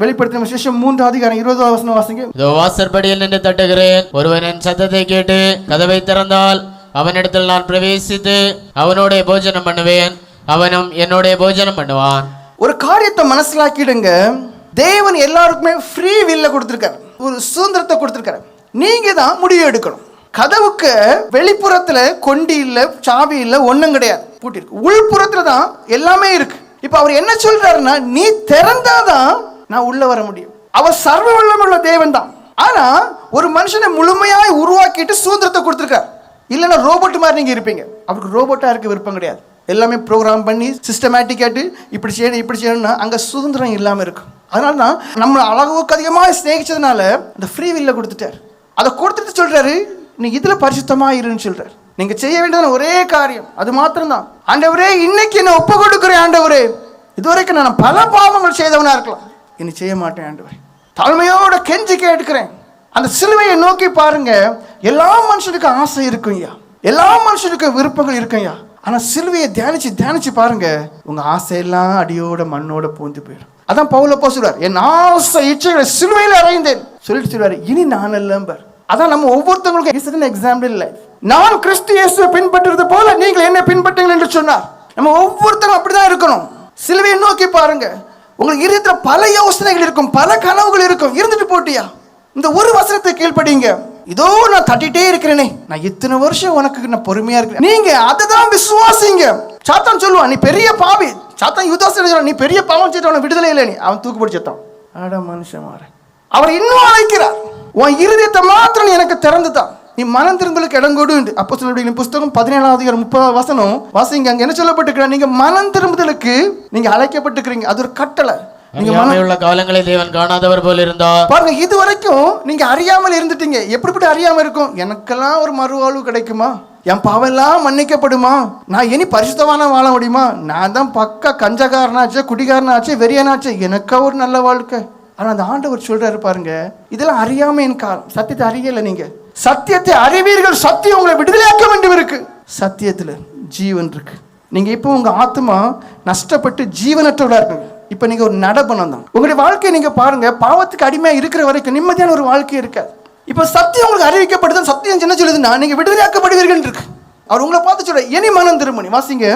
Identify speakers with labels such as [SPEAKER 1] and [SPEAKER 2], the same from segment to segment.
[SPEAKER 1] வெளிப்படுத்தின விசேஷம் 3:20 வாசிங்க.
[SPEAKER 2] இதோ வாசற்படியில் நின்று தட்டுகிறேன். ஒருவன் என் சத்தத்தை கேட்டு கதவை திறந்தால் அவனிடத்தில் நான் பிரவேசித்து அவனோட போஜனம் பண்ணுவேன், அவனும் என்னோட போஜனம் பண்ணுவான்.
[SPEAKER 1] ஒரு காரியத்தை மனசிலாக்கிடுங்க. தேவன் எல்லாருக்குமே ஃப்ரீ வில்ல கொடுத்திருக்காரு, ஒரு சுதந்திரத்தை கொடுத்திருக்காரு. நீங்க தான் முடிவு எடுக்கணும். கதவுக்கு வெளிப்புறத்துல கொண்டி இல்ல, சாவி இல்ல, ஒண்ணும் கிடையாது, பூட்டிருக்கு. உள்புறத்துல தான் எல்லாமே இருக்கு. இப்ப அவர் என்ன சொல்றாருன்னா, நீ திறந்தாதான் நான் உள்ள வர முடியும். அவர் சர்வ வல்லமையுள்ள தேவன் தான். ஆனா ஒரு மனுஷனை முழுமையாய் உருவாக்கிட்டு சுதந்திரத்தை கொடுத்திருக்காரு. இல்லைன்னா ரோபோட் மாதிரி நீங்க இருப்பீங்க. அவருக்கு ரோபோட்டா இருக்க விருப்பம் கிடையாது. எல்லாமே ப்ரோக்ராம் பண்ணி சிஸ்டமேட்டிக்காட்டு இப்படி செய்யணும் இப்படி செய்யணும்னா அங்க சுதந்திரம் இல்லாம இருக்கும். அதனால தான் நம்ம அளவுக்கு அதிகமாக சிநேகிச்சதுனால அந்த ஃப்ரீ வில்ல கொடுத்துட்டாரு. அதை கொடுத்துட்டு சொல்றாரு, நீ இதுல பரிசுத்தமா இருன்னு சொல்றாரு. நீங்க செய்ய வேண்டியது ஒரே காரியம், அது மாத்திரம்தான். ஆண்டவரே, இன்னைக்கு என்ன ஒப்பு கொடுக்கிறேன் ஆண்டவரே. இதுவரைக்கும் நான் பல பாவங்கள் செய்தவனா இருக்கலாம், இனி செய்ய மாட்டேன் ஆண்டவரே. தாழ்மையோட கெஞ்சி கேட்கிறேன். அந்த சிலுவையை நோக்கி பாருங்க. எல்லா மனுஷனுக்கும் ஆசை இருக்கும் ஐயா, எல்லா மனுஷனுக்கும் விருப்பங்கள் இருக்கும் ஐயா. ஆனா சிலுவையை தியானிச்சு தியானிச்சு பாருங்க, உங்க ஆசையெல்லாம் அடியோட மண்ணோட பூந்து போயிடும். அதான் பவுல் அப்போஸ்தலர், என் ஆசை இச்சைகளை சிலுவையில் அறைந்தேன் சொல்லிட்டு சொல்றாரு, இனி நான் அல்லம்பர். அதான் நம்ம ஒவ்வொருத்தவங்களுக்கும் எக்ஸாம்பிள் லைஃப். நான் கிறிஸ்து இயேசுவை பின்பற்றுறது போல நீங்கள் என்ன பின்பற்றுங்கள் என்று சொன்னார். நம்ம ஒவ்வொருத்தரும் அப்படிதான் இருக்கணும். சிலுவையை நோக்கி பாருங்க. உங்களுக்கு இருக்கிற பல யோசனைகள் இருக்கும், பல கனவுகள் இருக்கும். இருந்துட்டு போட்டியா, இந்த ஒரு வசனத்தை கீழ்ப்படிங்க. இதோ நான் தட்டிட்டே இருக்கிறேனே, நான் இத்தனை வருஷம் உனக்கு நான் பொறுமையா இருக்கிறேன். நீங்க அதை தான் விசுவாசிங்க. சாத்தான் சொல்லுவான், நீ பெரிய பாவி. சாத்தான் யுதாசன், நீ பெரிய பாவம் செய்த அவனை விடுதலை இல்லை, நீ அவன் தூக்குப்படி செத்தான். அட மனுஷன் மாற, அவர் இன்னும் அழைக்கிறார். உன் இருதயத்தை மாத்திரம் நீ எனக்கு திறந்து தான், நீ மனம் திரும்பலுக்கு இடம் கொடு. அப்போஸ்தலர்களுடைய புஸ்தகம் 17:30 வாசிங்க. அங்க என்ன சொல்லப்பட்டிருக்கிறார், நீங்க மனம் திரும்புதலுக்கு நீங்க அழைக்கப்பட்டிருக்கிறீங்க. அது ஒரு கட்டளை.
[SPEAKER 2] நீங்க காலங்களை தேவன் காணாதவர் போல இருந்தார்.
[SPEAKER 1] பாருங்க, இது வரைக்கும் நீங்க அறியாமல் இருந்துட்டீங்க. எப்படிப்பட்ட அறியாம இருக்கும், எனக்கெல்லாம் ஒரு மறுவாழ்வு கிடைக்குமா, என் பாவெல்லாம் மன்னிக்கப்படுமா, நான் இனி பரிசுத்தமான வாழ முடியுமா, நான் தான் பக்கா கஞ்சகாரனாச்சு, குடிகாரனாச்சு, வெறியனாச்சு, எனக்கா ஒரு நல்ல வாழ்க்கை. ஆனா அந்த ஆண்டவர் சொல்றாரு பாருங்க, இதெல்லாம் அறியாம என் காலம். சத்தியத்தை அறியல, நீங்க சத்தியத்தை அறிவீர்கள், சத்தியம் உங்களை விடுதலையாக்க வேண்டும் இருக்கு. சத்தியத்துல ஜீவன் இருக்கு. நீங்க இப்போ உங்க ஆத்மா நஷ்டப்பட்டு ஜீவனற்றவரா இருக்கு. இப்ப நீங்க ஒரு நடபணம் தான். உங்களுடைய வாழ்க்கையை நீங்க பாருங்க, பாவத்துக்கு அடிமையா இருக்கிற வரைக்கும் நிம்மதியான ஒரு வாழ்க்கை இருக்காது. இப்ப சத்தியம் உங்களுக்கு அறிவிக்கப்படுது. சத்தியம் என்ன சொல்லுதுன்னா, நீங்க விடுதலையாக்கப்படுவீர்கள் இருக்கு. அவர் உங்களை பார்த்து சொல்ற, இனி மனம் திரும்பி வாசிங்க.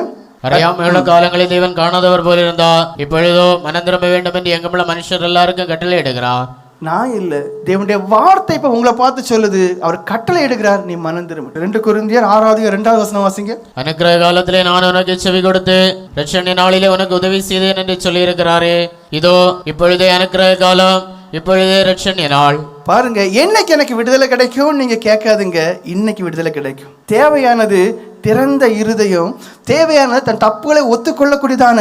[SPEAKER 2] அறியாமையுள்ள காலங்களில் தேவன் காணாதவர் போல இருந்தா, இப்பொழுதோ மனம் திரும்ப வேண்டும் என்று எங்குள்ள மனுஷர் எல்லாருக்கும் கட்டளை எடுக்கிறார்.
[SPEAKER 1] நான் இல்ல, தேவனுடைய வார்த்தை இப்ப உங்களை பார்த்து சொல்லுது. அவர் கட்டளை எடுக்கிறார், நீ மனம் திரும்ப. 2 கொரிந்தியர் 6:2 வாசிங்க.
[SPEAKER 2] அனுக்கிரக காலத்திலே நான் உனக்கு செவி கொடுத்து ரட்சணை நாளிலே உனக்கு உதவி செய்தேன் என்று சொல்லி இருக்கிறாரே. இதோ இப்பொழுதே அனுக்கிரக காலம், இப்பொழுதே ரட்சணை நாள்.
[SPEAKER 1] பாருங்க, என்னைக்கு எனக்கு விடுதலை கிடைக்கும் நீங்க கேட்காதுங்க, இன்னைக்கு விடுதலை கிடைக்கும். தேவையானது திறந்த இருதயம், தேவையானது தன் தப்புகளை ஒத்துக்கொள்ளக்கூடியதான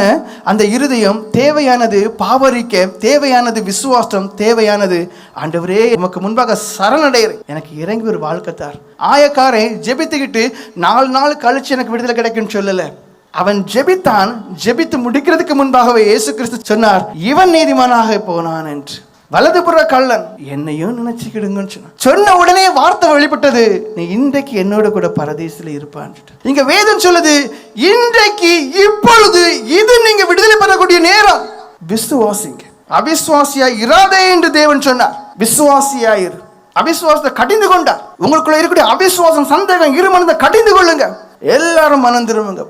[SPEAKER 1] அந்த இருதயம், தேவையானது பாவரிக்க, தேவையானது விசுவாசம், தேவையானது ஆண்டவரே உமக்கு முன்பாக சரணடைகிறேன், எனக்கு இறங்கி ஒரு வாழ்க்கைத்தார். ஆயக்காரை ஜெபித்துக்கிட்டு 4 நாள் கழிச்சு எனக்கு விடுதலை கிடைக்கும்னு சொல்லல. அவன் ஜெபித்தான். ஜெபித்து முடிக்கிறதுக்கு முன்பாகவே இயேசு கிறிஸ்து சொன்னார், இவன் நீதிமானாக போனான் என்று. வலதுபுற கள்ளன் என்னையும் நினைச்சுக்கிடுங்கன்னு சொன்ன உடனே வார்த்தை வெளிப்பட்டது, நீ இன்றைக்கு என்னோட கூட பரதேசில இருப்பான். இங்க வேதம் சொல்லுது, இன்றைக்கு இப்பொழுது இது நீங்க விடுதலை பெறக்கூடிய நேரம். விசுவாசிங்க. அவிசுவாசியா இராதே என்று தேவன் சொன்னார். விசுவாசியா இரு. அவிசுவாசத்தை கடிந்து கொண்டார். உங்களுக்குள்ள இருக்கக்கூடிய அவிசுவாசம், சந்தேகம், இருமனதை கடிந்து கொள்ளுங்க. எல்லாரும் மனம் திரும்புங்க.